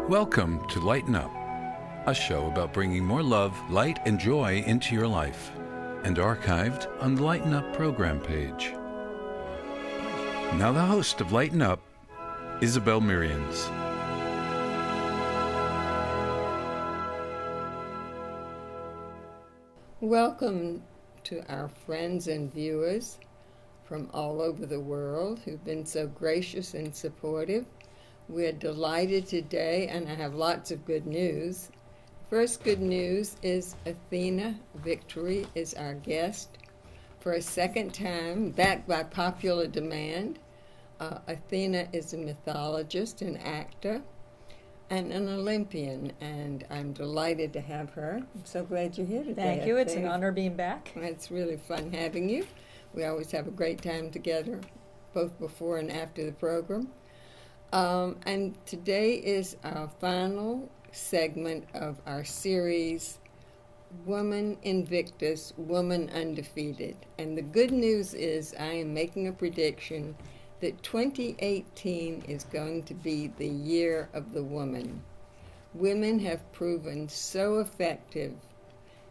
Welcome to Lighten Up, a show about bringing more love, light, and joy into your life, and archived on the Lighten Up program page. Now the host of Lighten Up, Isabel Merians. Welcome to our friends and viewers from all over the world who've been so gracious and supportive. We're delighted today, and I have lots of good news. First good news is Athena Victory is our guest for a second time, backed by popular demand. Athena is a mythologist, an actor, and an Olympian, and I'm delighted to have her. I'm so glad you're here today. Thank you. It's an honor being back. It's really fun having you. We always have a great time together, both before and after the program. And today is our final segment of our series, Woman Invictus, Woman Undefeated. And the good news is I am making a prediction that 2018 is going to be the year of the woman. Women have proven so effective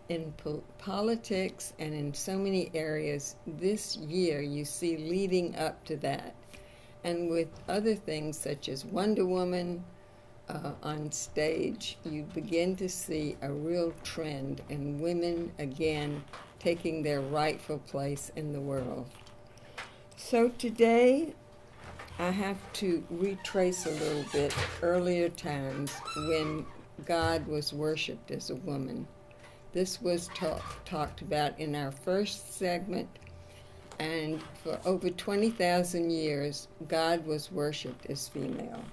in politics and in so many areas this year you see leading up to that. And with other things such as Wonder Woman on stage, you begin to see a real trend in women again taking their rightful place in the world. So today I have to retrace a little bit earlier times when God was worshipped as a woman. This was talked about in our first segment. And for over 20,000 years, God was worshipped as female.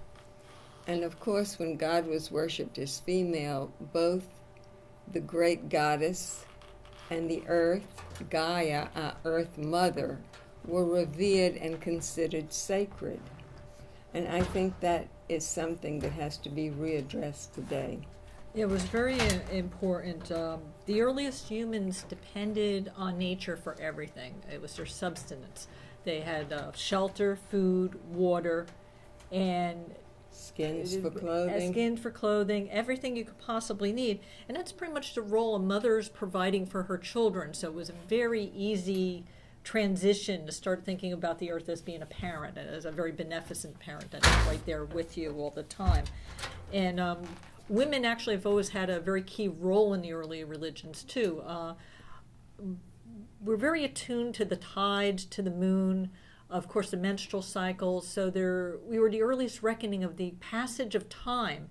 And of course, when God was worshipped as female, both the great goddess and the earth, Gaia, our earth mother, were revered and considered sacred. And I think that is something that has to be readdressed today. It was very important. The earliest humans depended on nature for everything. It was their subsistence. They had shelter, food, water, and skins for clothing. Skin for clothing, everything you could possibly need. And that's pretty much the role a mother's providing for her children. So it was a very easy transition to start thinking about the earth as being a parent, as a very beneficent parent that's right there with you all the time. And women actually have always had a very key role in the early religions too. We're very attuned to the tides, to the moon, of course the menstrual cycles. So we were the earliest reckoning of the passage of time,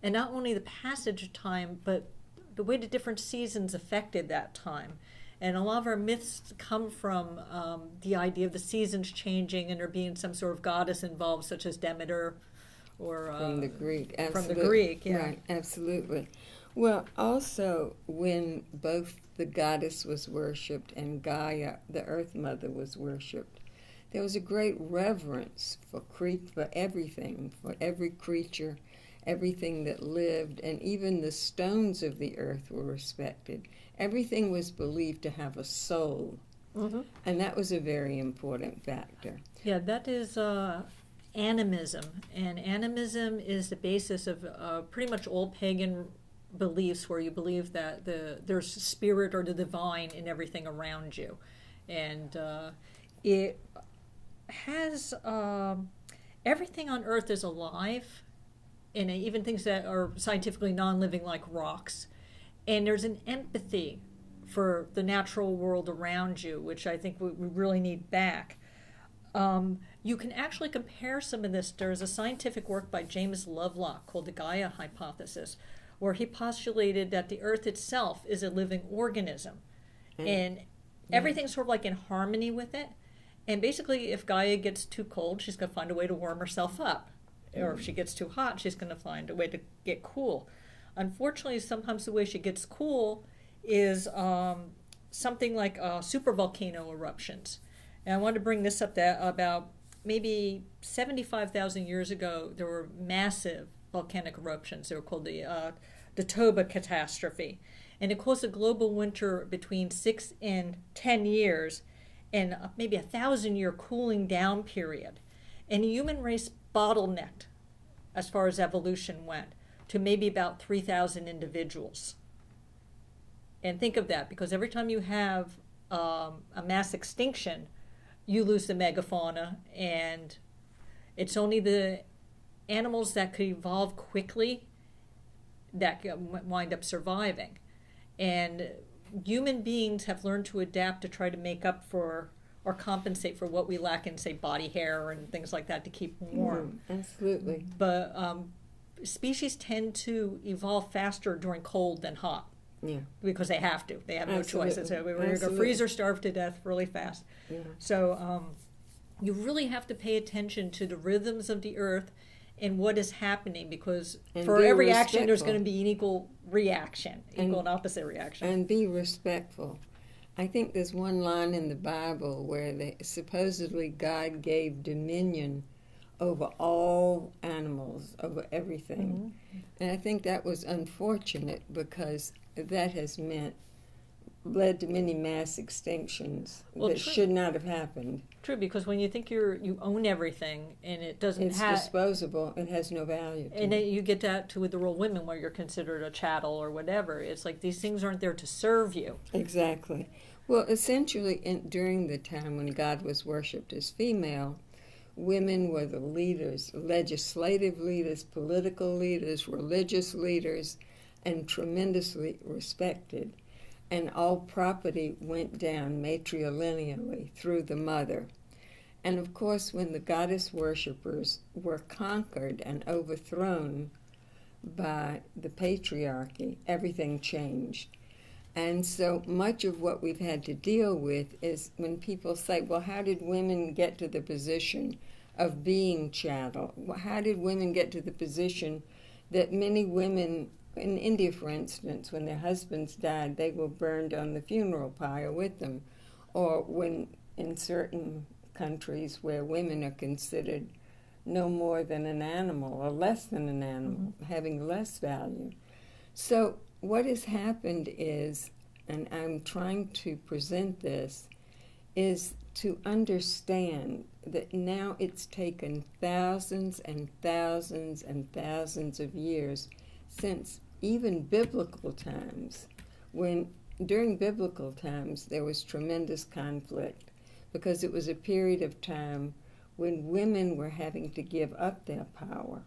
and not only the passage of time, but the way the different seasons affected that time. And a lot of our myths come from the idea of the seasons changing and there being some sort of goddess involved, such as Demeter, or from the Greek. From the Greek, yeah. Right, absolutely. Well, also, when both the goddess was worshipped and Gaia, the earth mother, was worshipped, there was a great reverence for everything, for every creature, everything that lived, and even the stones of the earth were respected. Everything was believed to have a soul, and that was a very important factor. Yeah, that is animism, and animism is the basis of pretty much all pagan beliefs, where you believe that there's spirit or the divine in everything around you, and it has everything on earth is alive, and even things that are scientifically non-living like rocks, and there's an empathy for the natural world around you, which I think we really need back. You can actually compare some of this. There's a scientific work by James Lovelock called the Gaia hypothesis, where he postulated that the earth itself is a living organism, and everything's sort of like in harmony with it. And basically, if Gaia gets too cold, she's going to find a way to warm herself up. Or if she gets too hot, she's going to find a way to get cool. Unfortunately, sometimes the way she gets cool is something like supervolcano eruptions. And I wanted to bring this up, that about maybe 75,000 years ago, there were massive volcanic eruptions. They were called the Toba catastrophe. And it caused a global winter between 6 and 10 years, and maybe 1,000-year cooling down period. And the human race bottlenecked as far as evolution went. to maybe about 3,000 individuals. And think of that, because every time you have a mass extinction, you lose the megafauna, and it's only the animals that could evolve quickly that wind up surviving. And human beings have learned to adapt to try to make up for or compensate for what we lack in, say, body hair and things like that to keep warm. Absolutely. But species tend to evolve faster during cold than hot. Yeah. Because they have to. They have no choice. So we're going to freeze or starve to death really fast. Yeah. So you really have to pay attention to the rhythms of the earth and what is happening, because for every action there's going to be an equal reaction, equal and opposite reaction. And be respectful. I think there's one line in the Bible where supposedly God gave dominion over all animals, over everything. Mm-hmm. And I think that was unfortunate, because that has led to many mass extinctions that should not have happened. True, because when you think you own everything and it doesn't it's disposable, it has no value. And then you get that with the role women, where you're considered a chattel or whatever. It's like these things aren't there to serve you. Exactly. Well, essentially, during the time when God was worshipped as female, women were the leaders, legislative leaders, political leaders, religious leaders, and tremendously respected. And all property went down matrilineally through the mother. And of course, when the goddess worshippers were conquered and overthrown by the patriarchy, everything changed. And so much of what we've had to deal with is when people say, well, how did women get to the position of being chattel? How did women get to the position that many women, in India, for instance, when their husbands died, they were burned on the funeral pyre with them? Or when in certain countries where women are considered no more than an animal or less than an animal, having less value. So what has happened is, and I'm trying to present this, is to understand that now it's taken thousands and thousands and thousands of years since even biblical times, when during biblical times there was tremendous conflict, because it was a period of time when women were having to give up their power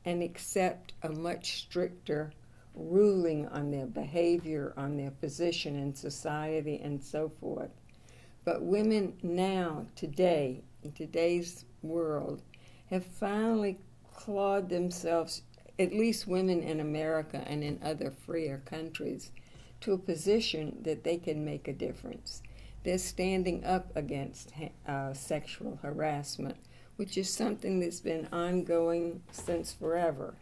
and accept a much stricter ruling on their behavior, on their position in society, and so forth. But women now, today, in today's world, have finally clawed themselves, at least women in America and in other freer countries, to a position that they can make a difference. They're standing up against sexual harassment, which is something that's been ongoing since forever.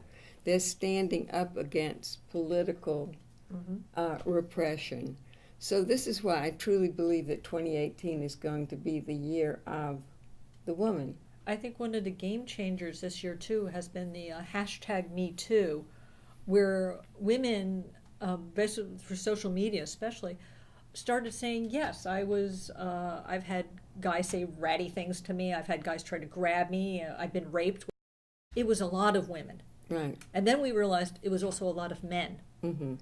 They're standing up against political repression. So this is why I truly believe that 2018 is going to be the year of the woman. I think one of the game changers this year, too, has been the hashtag #MeToo, where women, for social media especially, started saying, yes, I've had guys say ratty things to me, I've had guys try to grab me, I've been raped. It was a lot of women. Right. And then we realized it was also a lot of men. Mm-hmm.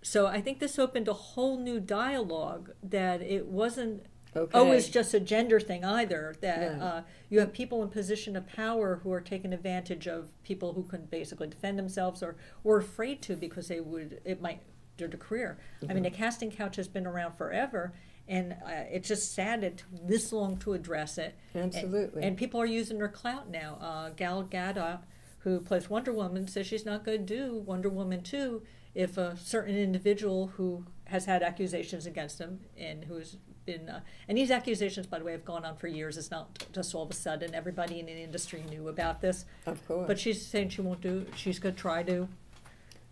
So I think this opened a whole new dialogue, that it wasn't always just a gender thing either, that you have people in position of power who are taking advantage of people who couldn't basically defend themselves or afraid to, because it might their career. I mean, the casting couch has been around forever, and it's just sad it took this long to address it. Absolutely. And people are using their clout now. Gal Gadot, who plays Wonder Woman, says she's not going to do Wonder Woman 2 if a certain individual who has had accusations against him and who's been, and these accusations, by the way, have gone on for years. It's not just all of a sudden. Everybody in the industry knew about this. Of course. But she's saying she won't do, she's going to try to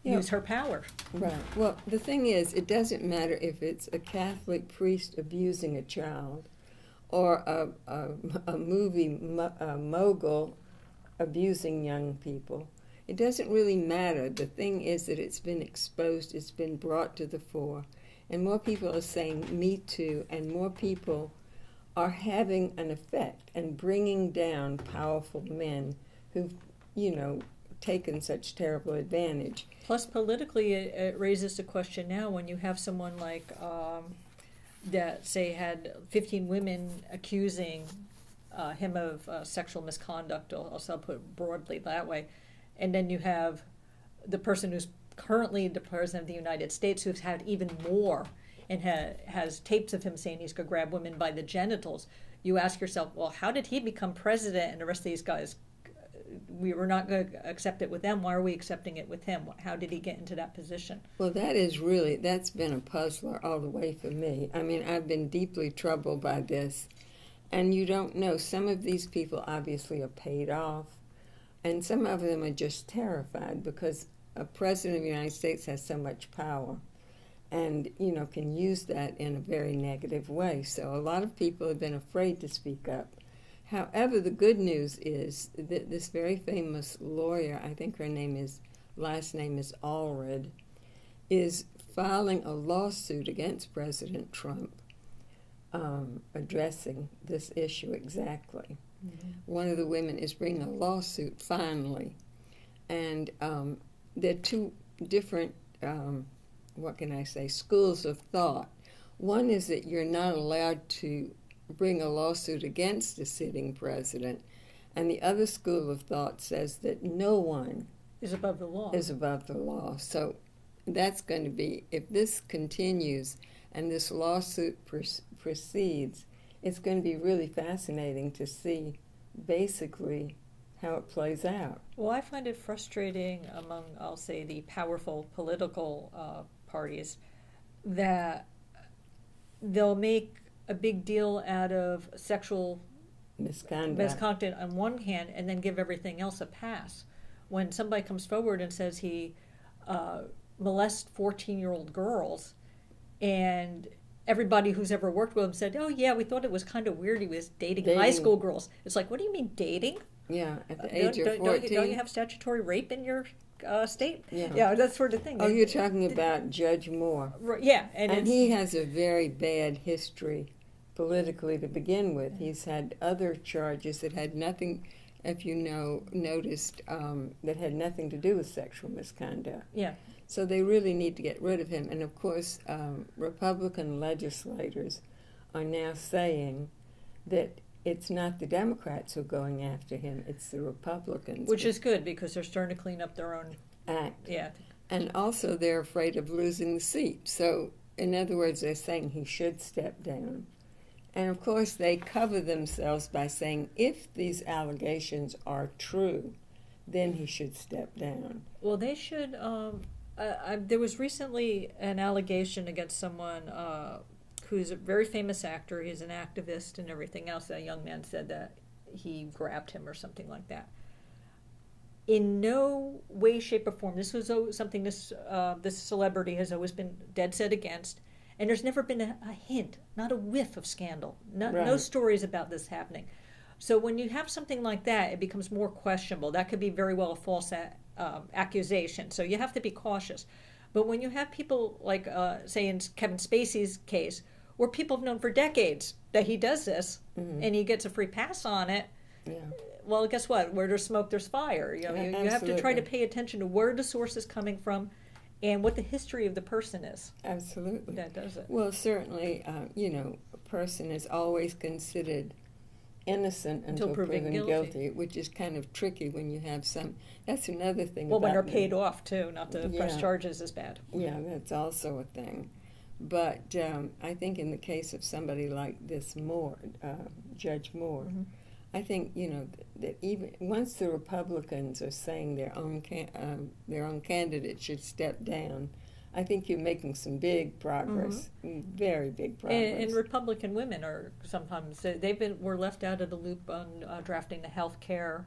use her power. Right. Well, the thing is, it doesn't matter if it's a Catholic priest abusing a child or a movie mogul abusing young people. It doesn't really matter. The thing is that it's been exposed, it's been brought to the fore, and more people are saying Me Too, and more people are having an effect and bringing down powerful men who, taken such terrible advantage. Plus, politically, it raises the question now when you have someone like that, say, had 15 women accusing him of sexual misconduct, I'll put it broadly that way, and then you have the person who's currently the President of the United States who's had even more and has tapes of him saying he's going to grab women by the genitals. You ask yourself, well, how did he become president and the rest of these guys? We were not going to accept it with them. Why are we accepting it with him? How did he get into that position? Well, that's been a puzzler all the way for me. I mean, I've been deeply troubled by this. And you don't know. Some of these people obviously are paid off. And some of them are just terrified because a president of the United States has so much power and, can use that in a very negative way. So a lot of people have been afraid to speak up. However, the good news is that this very famous lawyer, I think her last name is Allred, is filing a lawsuit against President Trump addressing this issue exactly. Mm-hmm. One of the women is bringing a lawsuit finally. And there are two different schools of thought. One is that you're not allowed to bring a lawsuit against the sitting president, and the other school of thought says that no one is above the law. So that's going to be, if this continues and this lawsuit proceeds, it's going to be really fascinating to see basically how it plays out. Well, I find it frustrating among, I'll say, the powerful political parties that they'll make a big deal out of sexual misconduct on one hand and then give everything else a pass. When somebody comes forward and says he molests 14-year-old girls, and everybody who's ever worked with him said, oh yeah, we thought it was kind of weird he was dating high school girls. It's like, what do you mean dating? Yeah, at the age of 14. Don't you have statutory rape in your state? Yeah, that sort of thing. Oh, you're talking about Judge Moore. Yeah. And he has a very bad history politically to begin with. He's had other charges that had nothing, if you noticed, that had nothing to do with sexual misconduct. Yeah. So they really need to get rid of him. And of course, Republican legislators are now saying that it's not the Democrats who are going after him, it's the Republicans. Which is good because they're starting to clean up their own act. Yeah. And also they're afraid of losing the seat. So in other words, they're saying he should step down. And of course they cover themselves by saying if these allegations are true, then he should step down. Well, they should. There was recently an allegation against someone who's a very famous actor. He's an activist and everything else. That young man said that he grabbed him or something like that. In no way, shape, or form, this was something this celebrity has always been dead set against, and there's never been a hint, not a whiff of scandal, no stories about this happening. So when you have something like that, it becomes more questionable. That could be very well a false accusation, so you have to be cautious. But when you have people like, say in Kevin Spacey's case, where people have known for decades that he does this, mm-hmm. and he gets a free pass on it, well, guess what? Where there's smoke, there's fire. You have to try to pay attention to where the source is coming from and what the history of the person is. Absolutely. That does it. Well, certainly, a person is always considered innocent until proven guilty, which is kind of tricky when you have some. That's another thing. Well, when they're paid off, too, not to press charges is bad. Yeah, that's also a thing. But I think in the case of somebody like this Judge Moore, mm-hmm. I think, that even once the Republicans are saying their own candidate should step down, I think you're making some big progress, mm-hmm. very big progress. And Republican women are sometimes were left out of the loop on drafting the health care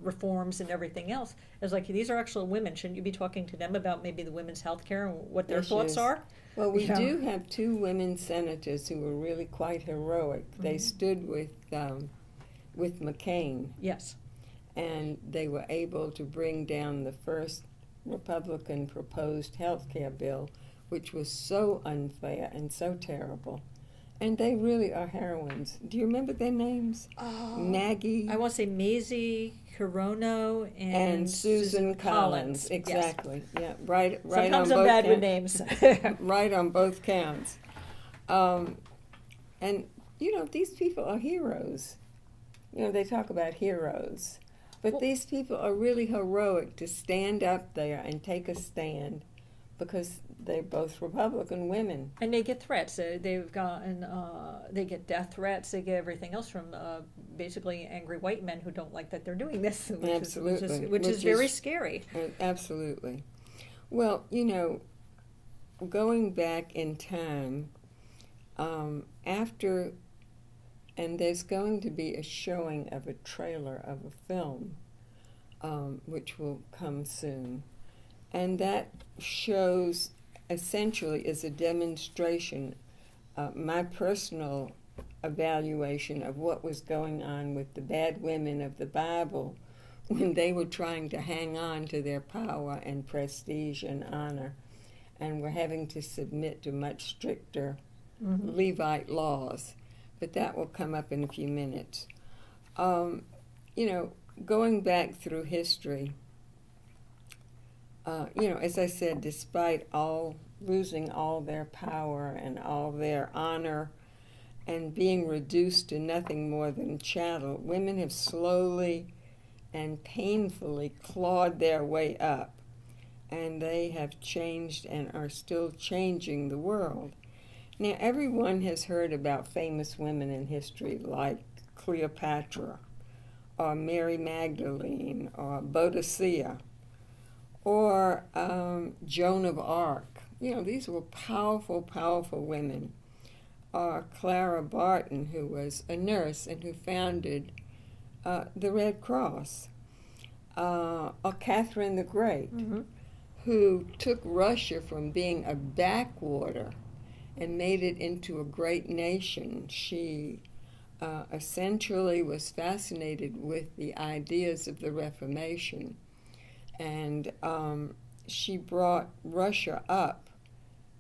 reforms and everything else. It's like, these are actual women. Shouldn't you be talking to them about maybe the women's health care and what their thoughts are? Well, we do have two women senators who were really quite heroic. Mm-hmm. They stood with McCain. Yes. And they were able to bring down the first Republican proposed health care bill, which was so unfair and so terrible. And they really are heroines. Do you remember their names? Oh, Nagy. I want to say Maisie Hirono and Susan Collins. Exactly. Yes. Yeah, right Sometimes on I'm both bad with counts. names. Right on both counts. And, these people are heroes. They talk about heroes. But these people are really heroic to stand up there and take a stand because they're both Republican women. And they get threats. They've gotten, they get death threats. They get everything else from basically angry white men who don't like that they're doing this, which is very scary. Absolutely. Well, going back in time, after, and there's going to be a showing of a trailer of a film, which will come soon. And that shows, essentially, is a demonstration, my personal evaluation of what was going on with the bad women of the Bible when they were trying to hang on to their power and prestige and honor and were having to submit to much stricter Levite laws. But that will come up in a few minutes. Going back through history, as I said, despite losing all their power and all their honor and being reduced to nothing more than chattel, women have slowly and painfully clawed their way up, and they have changed and are still changing the world. Now, everyone has heard about famous women in history like Cleopatra or Mary Magdalene or Boadicea or Joan of Arc. These were powerful, powerful women. Or Clara Barton, who was a nurse and who founded the Red Cross. Or Catherine the Great, who took Russia from being a backwater and made it into a great nation. She essentially was fascinated with the ideas of the Reformation, and she brought Russia up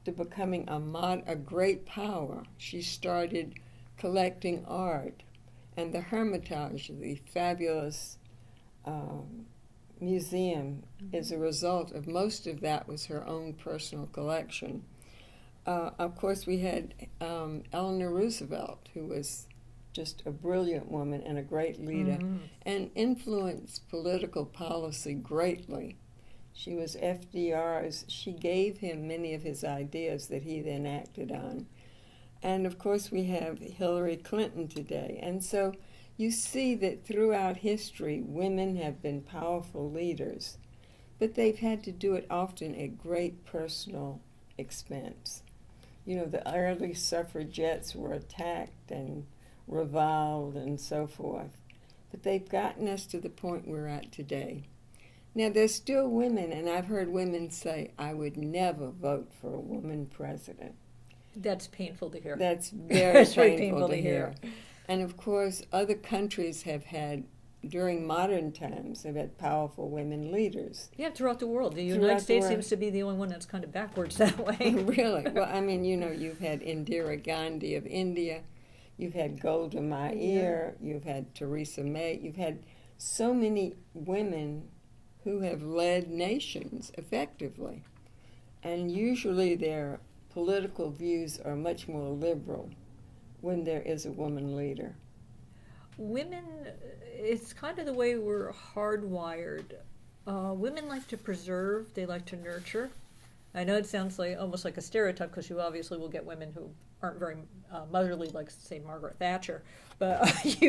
to becoming a great power. She started collecting art, and the Hermitage, the fabulous museum, is a result of most of that was her own personal collection. Of course, we had Eleanor Roosevelt, who was just a brilliant woman and a great leader, and influenced political policy greatly. She was FDR's, she gave him many of his ideas that he then acted on. And of course, we have Hillary Clinton today. And so you see that throughout history, women have been powerful leaders, but they've had to do it often at great personal expense. The early suffragettes were attacked and reviled and so forth, but they've gotten us to the point we're at today. Now, there's still women, and I've heard women say, I would never vote for a woman president. That's painful to hear. That's very painful to hear. And of course, other countries have had, during modern times, have had powerful women leaders. Yeah, throughout the world. The United States seems to be the only one that's kind of backwards that way. Really? Well, I mean, you've had Indira Gandhi of India, you've had Golda Meir, you've had Theresa May, you've had so many women who have led nations effectively. And usually their political views are much more liberal when there is a woman leader. Women, it's kind of the way we're hardwired. Women like to preserve, they like to nurture. I know it sounds like almost like a stereotype because you obviously will get women who aren't very motherly, like, say, Margaret Thatcher. But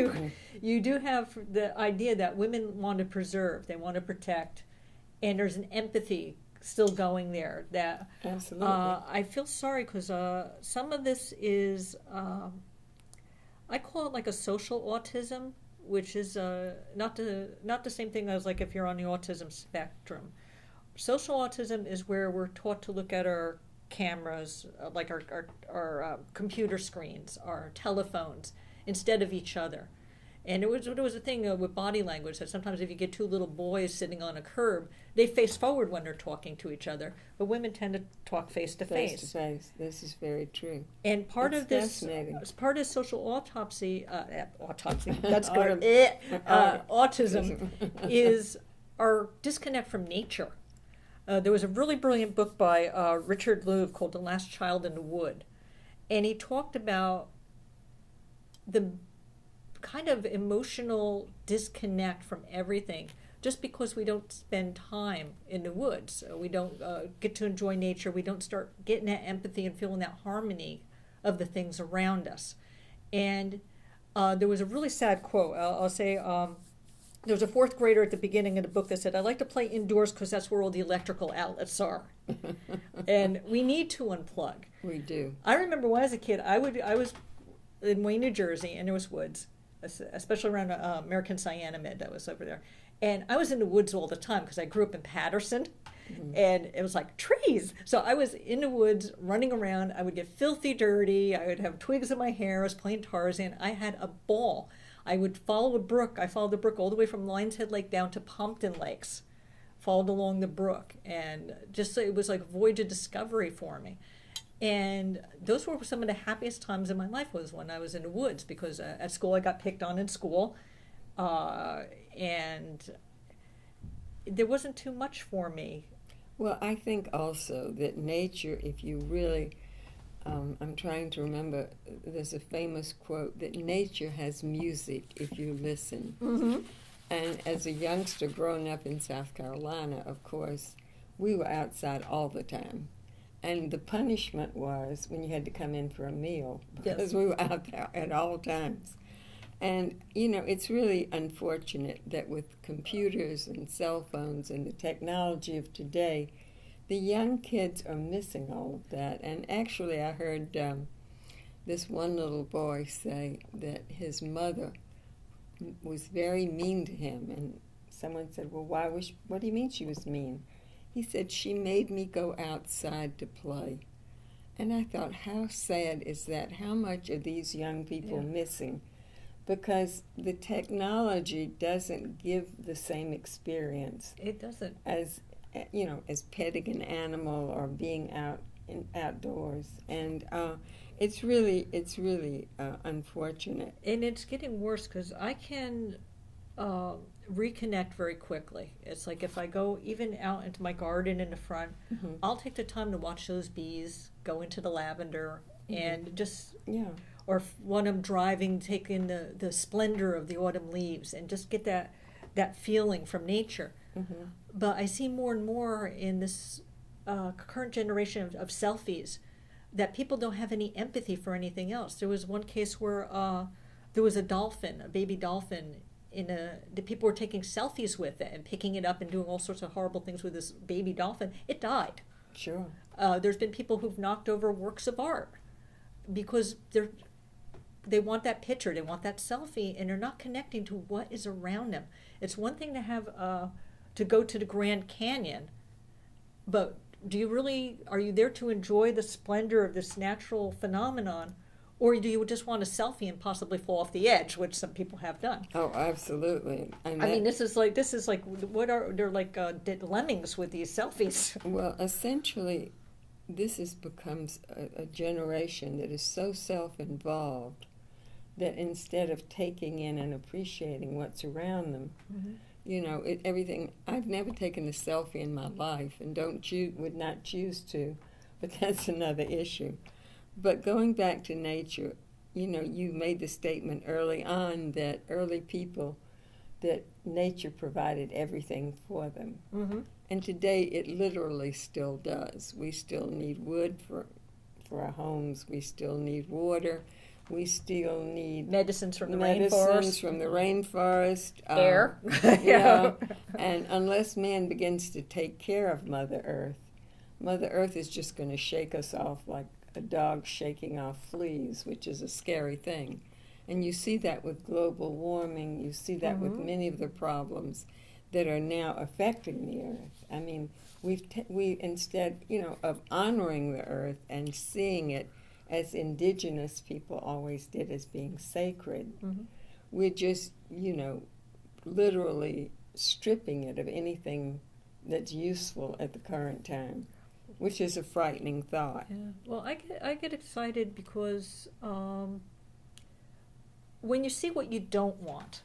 you do have the idea that women want to preserve, they want to protect, and there's an empathy still going there. That absolutely. I feel sorry because some of this is, I call it like a social autism, which is not the same thing as like if you're on the autism spectrum. Social autism is where we're taught to look at our cameras, like our computer screens, our telephones, instead of each other. And there was a thing with body language that sometimes if you get two little boys sitting on a curb, they face forward when they're talking to each other, but women tend to talk face to face. Face to face. This is very true. And part It's of this, fascinating. as part of social autopsy, that's good. Autism is our disconnect from nature. There was a really brilliant book by Richard Louv called The Last Child in the Wood, and he talked about the kind of emotional disconnect from everything just because we don't spend time in the woods. We don't get to enjoy nature. We don't start getting that empathy and feeling that harmony of the things around us. And there was a really sad quote. I'll say there was a fourth grader at the beginning of the book that said, "I like to play indoors because that's where all the electrical outlets are." And we need to unplug. We do. I remember when I was a kid, I was in Wayne, New Jersey, and there was woods, especially around American Cyanamid that was over there. And I was in the woods all the time because I grew up in Patterson, and it was like trees. So I was in the woods running around. I would get filthy dirty. I would have twigs in my hair. I was playing Tarzan. I had a ball. I would follow a brook. I followed the brook all the way from Lions Head Lake down to Pompton Lakes, followed along the brook. And just it was like a voyage of discovery for me. And those were some of the happiest times in my life was when I was in the woods because at school I got picked on in school. And there wasn't too much for me. Well, I think also that nature, if you really, I'm trying to remember, there's a famous quote that nature has music if you listen. Mm-hmm. And as a youngster growing up in South Carolina, of course, we were outside all the time. And the punishment was when you had to come in for a meal because we were out there at all times. And, you know, it's really unfortunate that with computers and cell phones and the technology of today, the young kids are missing all of that. And actually, I heard this one little boy say that his mother was very mean to him. And someone said, well, what do you mean she was mean? He said, she made me go outside to play. And I thought, how sad is that? How much are these young people missing? Because the technology doesn't give the same experience. It doesn't. As, you know, as petting an animal or being outdoors. And it's really unfortunate. And it's getting worse because I can reconnect very quickly. It's like if I go even out into my garden in the front, I'll take the time to watch those bees go into the lavender and just, or when I'm driving, take in the splendor of the autumn leaves and just get that feeling from nature. But I see more and more in this current generation of selfies that people don't have any empathy for anything else. There was one case where there was a dolphin, a baby dolphin, the people were taking selfies with it and picking it up and doing all sorts of horrible things with this baby dolphin. It died. Sure. There's been people who've knocked over works of art because they want that picture, they want that selfie, and they're not connecting to what is around them. It's one thing to have to go to the Grand Canyon, but are you there to enjoy the splendor of this natural phenomenon? Or do you just want a selfie and possibly fall off the edge, which some people have done? Oh, absolutely. I mean, this is like they're like lemmings with these selfies. Well, essentially, this becomes a generation that is so self-involved that instead of taking in and appreciating what's around them, you know, everything. I've never taken a selfie in my life, and would not choose to, but that's another issue. But going back to nature, you know, you made the statement early on that early people, that nature provided everything for them. And today it literally still does. We still need wood for our homes. We still need water. We still need medicines from the rainforest. Air. And unless man begins to take care of Mother Earth is just going to shake us off like a dog shaking off fleas, which is a scary thing. And you see that with global warming. You see that with many of the problems that are now affecting the Earth. I mean, we instead, you know, of honoring the Earth and seeing it as indigenous people always did as being sacred, we're just, literally stripping it of anything that's useful at the current time, which is a frightening thought. Yeah. Well, I get excited because when you see what you don't want,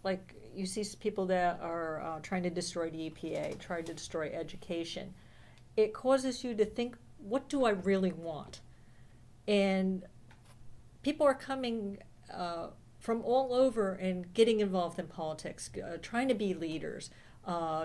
like you see people that are trying to destroy the EPA, trying to destroy education, it causes you to think, what do I really want? And people are coming from all over and getting involved in politics, trying to be leaders,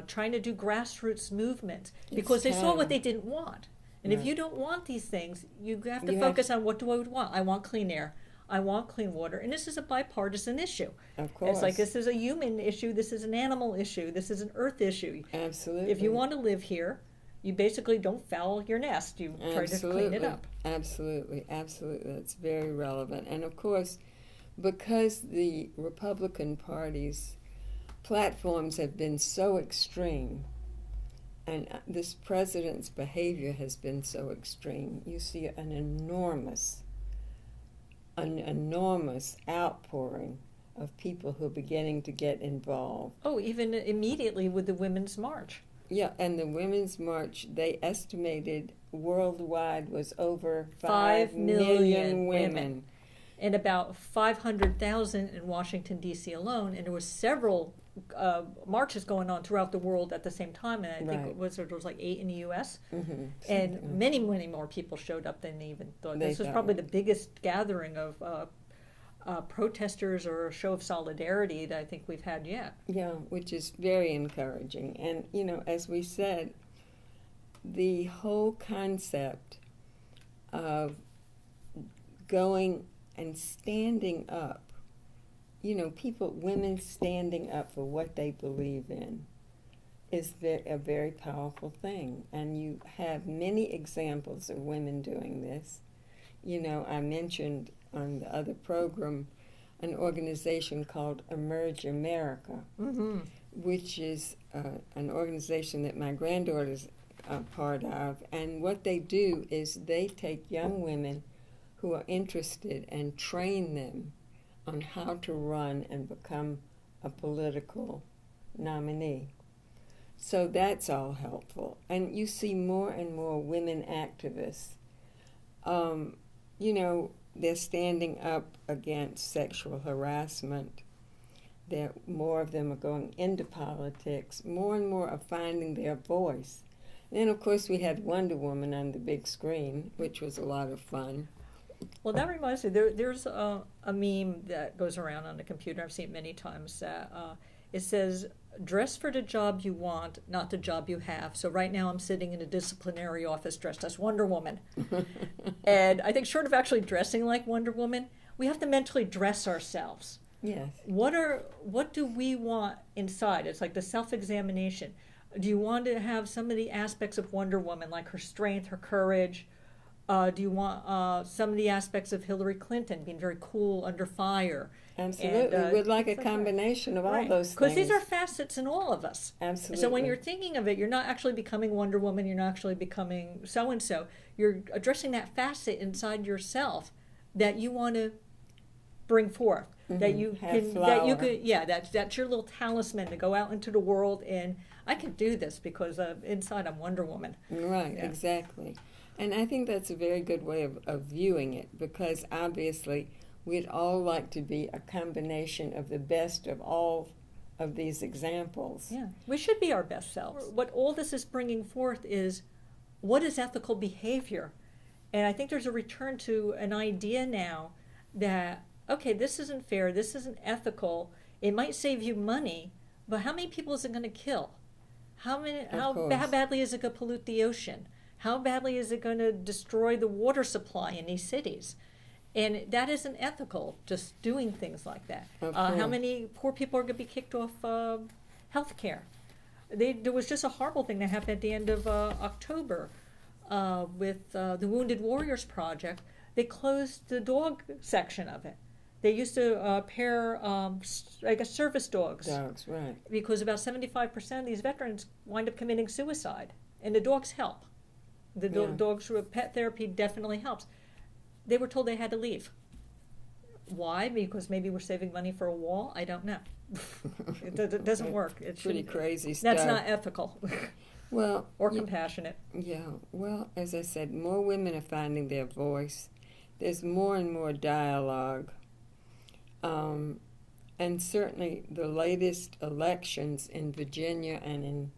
trying to do grassroots movements, because they saw what they didn't want. And if you don't want these things, you have to focus on, what do I want? I want clean air. I want clean water. And this is a bipartisan issue. Of course. It's like, this is a human issue. This is an animal issue. This is an earth issue. Absolutely. If you want to live here, you basically don't foul your nest. You try to clean it up. Absolutely. That's very relevant. And of course, because the Republican Party's platforms have been so extreme, and this president's behavior has been so extreme, you see an enormous outpouring of people who are beginning to get involved. Oh, even immediately with the Women's March. Yeah, and the Women's March, they estimated worldwide was over 5 million women. And about 500,000 in Washington, D.C. alone. And there were several marches going on throughout the world at the same time. And I think there was like 8 in the U.S. Mm-hmm. And many more people showed up than they even thought. This was probably the biggest gathering of protesters or a show of solidarity that I think we've had yet. Yeah, which is very encouraging. And, as we said, the whole concept of going and standing up, women standing up for what they believe in, is a very powerful thing. And you have many examples of women doing this. I mentioned on the other program an organization called Emerge America, Mm-hmm. which is an organization that my granddaughter's a part of. And what they do is they take young women who are interested and train them on how to run and become a political nominee. So that's all helpful. And you see more and more women activists. They're standing up against sexual harassment. More of them are going into politics. More and more are finding their voice. And then, of course, we had Wonder Woman on the big screen, which was a lot of fun. Well, that reminds me, there's a meme that goes around on the computer. I've seen it many times. That it says, dress for the job you want, not the job you have. So right now I'm sitting in a disciplinary office dressed as Wonder Woman. And I think short of actually dressing like Wonder Woman, we have to mentally dress ourselves. Yes. What do we want inside? It's like the self-examination. Do you want to have some of the aspects of Wonder Woman, like her strength, her courage? Do you want some of the aspects of Hillary Clinton, being very cool under fire? Absolutely. We'd like a combination of all those things. Because these are facets in all of us. Absolutely. So when you're thinking of it, you're not actually becoming Wonder Woman, you're not actually becoming so-and-so. You're addressing that facet inside yourself that you want to bring forth. Mm-hmm. That's your little talisman to go out into the world, and I can do this because inside I'm Wonder Woman. Right, yeah. Exactly. And I think that's a very good way of viewing it, because obviously we'd all like to be a combination of the best of all of these examples. Yeah, we should be our best selves. What all this is bringing forth is, what is ethical behavior? And I think there's a return to an idea now that, okay, this isn't fair, this isn't ethical, it might save you money, but how many people is it going to kill? How badly is it going to pollute the ocean? How badly is it going to destroy the water supply in these cities? And that isn't ethical, just doing things like that. How many poor people are going to be kicked off health care? There was just a horrible thing that happened at the end of October with the Wounded Warriors Project. They closed the dog section of it. They used to pair, service dogs. Dogs, right. Because about 75% of these veterans wind up committing suicide, and the dogs help. Dogs with pet therapy definitely helps. They were told they had to leave Why? Because maybe we're saving money for a wall? I don't know. It doesn't work. It's pretty crazy stuff. That's not ethical. Well, or compassionate. Yeah, well, as I said, more women are finding their voice. There's more and more dialogue. And certainly the latest elections in Virginia and in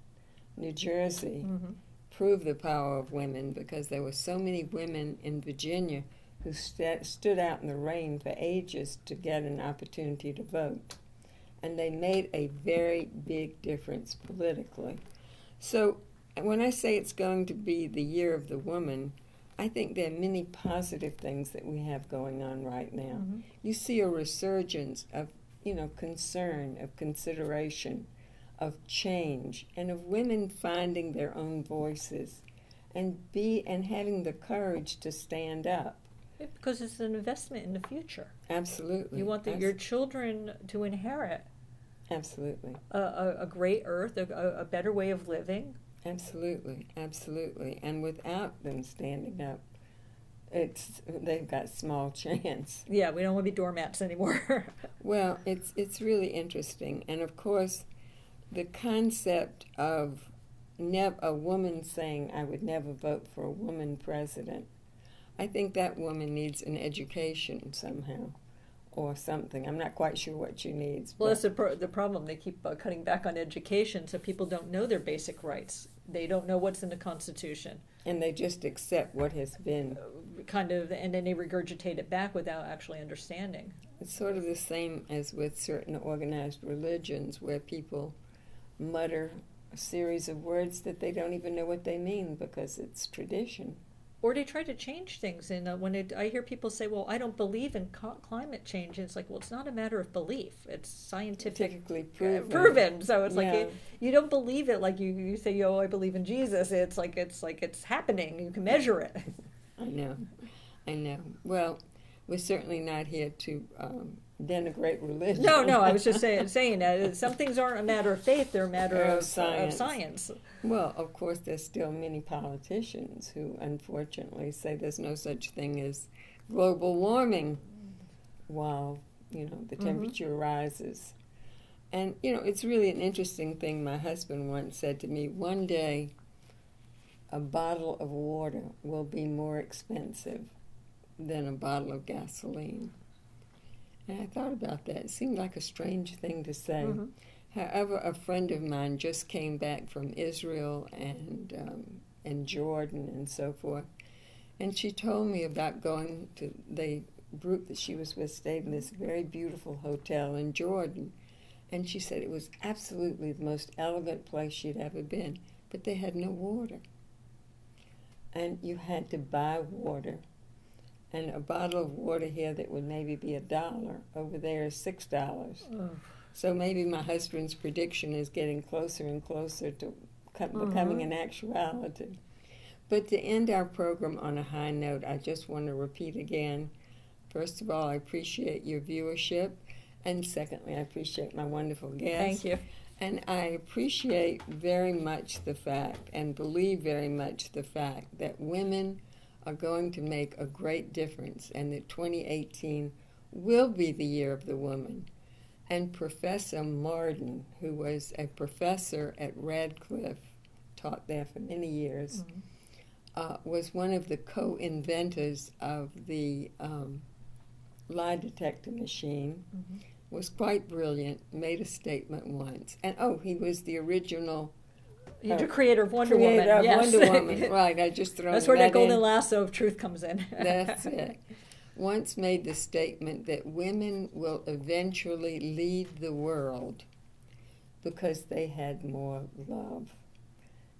New Jersey prove the power of women, because there were so many women in Virginia who stood out in the rain for ages to get an opportunity to vote. And they made a very big difference politically. So when I say it's going to be the year of the woman, I think there are many positive things that we have going on right now. You see a resurgence of, concern, of consideration, of change, and of women finding their own voices and having the courage to stand up. Because it's an investment in the future. Absolutely. You want your children to inherit. Absolutely. A great earth, a better way of living. Absolutely, absolutely. And without them standing up, they've got small chance. Yeah, we don't want to be doormats anymore. Well, it's really interesting. And of course, the concept of a woman saying, I would never vote for a woman president, I think that woman needs an education somehow or something. I'm not quite sure what she needs. Well, that's the problem. They keep cutting back on education, so people don't know their basic rights. They don't know what's in the Constitution. And they just accept what has been. And then they regurgitate it back without actually understanding. It's sort of the same as with certain organized religions, where people mutter a series of words that they don't even know what they mean because it's tradition. Or they try to change things. And I hear people say, well, I don't believe in climate change. And it's like, well, it's not a matter of belief. It's scientifically proven. So it's like you don't believe it like you say, I believe in Jesus. It's like it's happening. You can measure it. I know. Well, we're certainly not here to denigrate religion. No, I was just saying that some things aren't a matter of faith, they're a matter of science. Well, of course, there's still many politicians who unfortunately say there's no such thing as global warming while, the temperature rises. And, it's really an interesting thing. My husband once said to me, one day a bottle of water will be more expensive than a bottle of gasoline. And I thought about that. It seemed like a strange thing to say. However, a friend of mine just came back from Israel and Jordan and so forth, and she told me about going to the group that she was with stayed in this very beautiful hotel in Jordan, and she said it was absolutely the most elegant place she'd ever been, but they had no water, and you had to buy water. And a bottle of water here that would maybe be $1, over there is $6. Oh. So maybe my husband's prediction is getting closer and closer to becoming an actuality. But to end our program on a high note, I just want to repeat again, first of all, I appreciate your viewership. And secondly, I appreciate my wonderful guests. Thank you. And I appreciate very much the fact, and believe very much the fact, that women are going to make a great difference, and that 2018 will be the year of the woman. And Professor Martin, who was a professor at Radcliffe, taught there for many years, was one of the co-inventors of the lie detector machine, was quite brilliant, made a statement once. And, he was the original... You're the creator of Wonder Woman. Yes. Wonder Woman, right. I just throw That's where that golden in. lasso of truth comes in. That's it. Once made the statement that women will eventually lead the world because they had more love.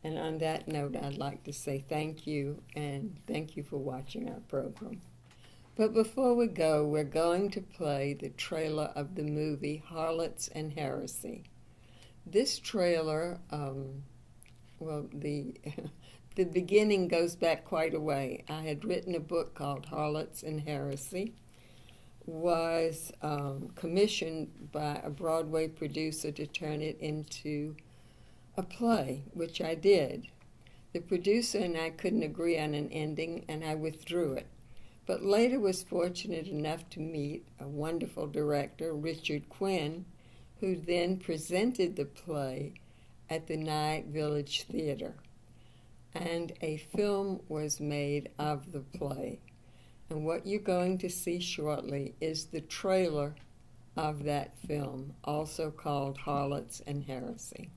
And on that note, I'd like to say thank you, and thank you for watching our program. But before we go, we're going to play the trailer of the movie Harlots and Heresy. This trailer... the beginning goes back quite a way. I had written a book called Harlots and Heresy, was commissioned by a Broadway producer to turn it into a play, which I did. The producer and I couldn't agree on an ending, and I withdrew it. but later was fortunate enough to meet a wonderful director, Richard Quinn, who then presented the play at the Nye Village Theater. And a film was made of the play. And what you're going to see shortly is the trailer of that film, also called Harlots and Heresy.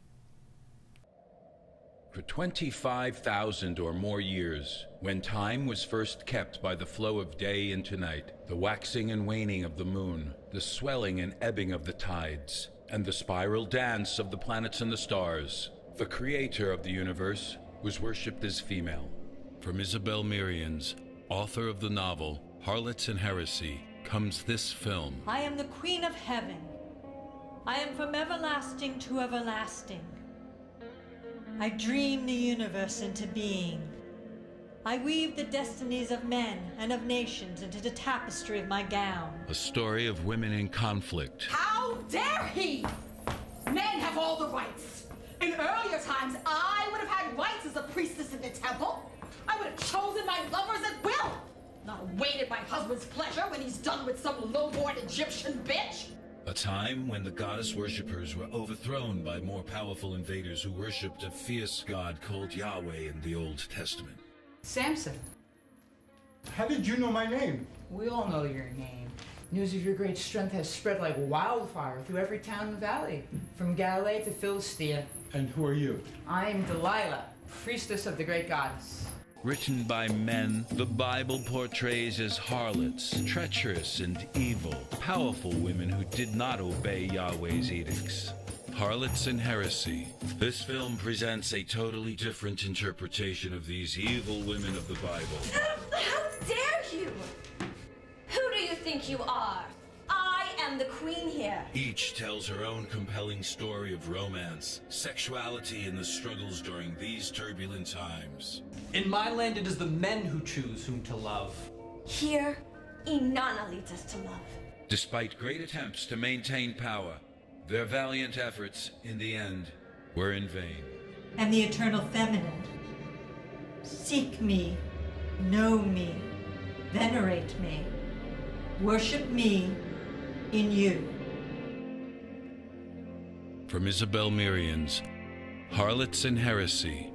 For 25,000 or more years, when time was first kept by the flow of day into night, the waxing and waning of the moon, the swelling and ebbing of the tides, and the spiral dance of the planets and the stars, the creator of the universe was worshipped as female. From Isabel Merians, author of the novel Harlots and Heresy, comes this film. I am the Queen of Heaven. I am from everlasting to everlasting. I dream the universe into being. I weave the destinies of men and of nations into the tapestry of my gown. A story of women in conflict. How dare he! Men have all the rights. In earlier times, I would have had rights as a priestess in the temple. I would have chosen my lovers at will, not waited my husband's pleasure when he's done with some low-born Egyptian bitch. A time when the goddess worshippers were overthrown by more powerful invaders who worshipped a fierce god called Yahweh in the Old Testament. Samson. How did you know my name? We all know your name. News of your great strength has spread like wildfire through every town and valley, from Galilee to Philistia. And who are you? I am Delilah, priestess of the great goddess. Written by men, the Bible portrays as harlots, treacherous and evil, powerful women who did not obey Yahweh's edicts. Harlots and Heresy. This film presents a totally different interpretation of these evil women of the Bible. How dare you? Who do you think you are? I am the queen here. Each tells her own compelling story of romance, sexuality, and the struggles during these turbulent times. In my land, it is the men who choose whom to love. Here, Inanna leads us to love. Despite great attempts to maintain power, their valiant efforts, in the end, were in vain. And the eternal feminine. Seek me, know me, venerate me, worship me in you. From Isabel Merians, Harlots and Heresy.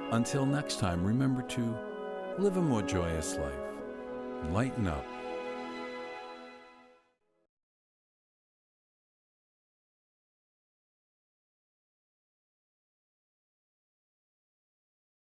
Until next time, remember to live a more joyous life. Lighten up.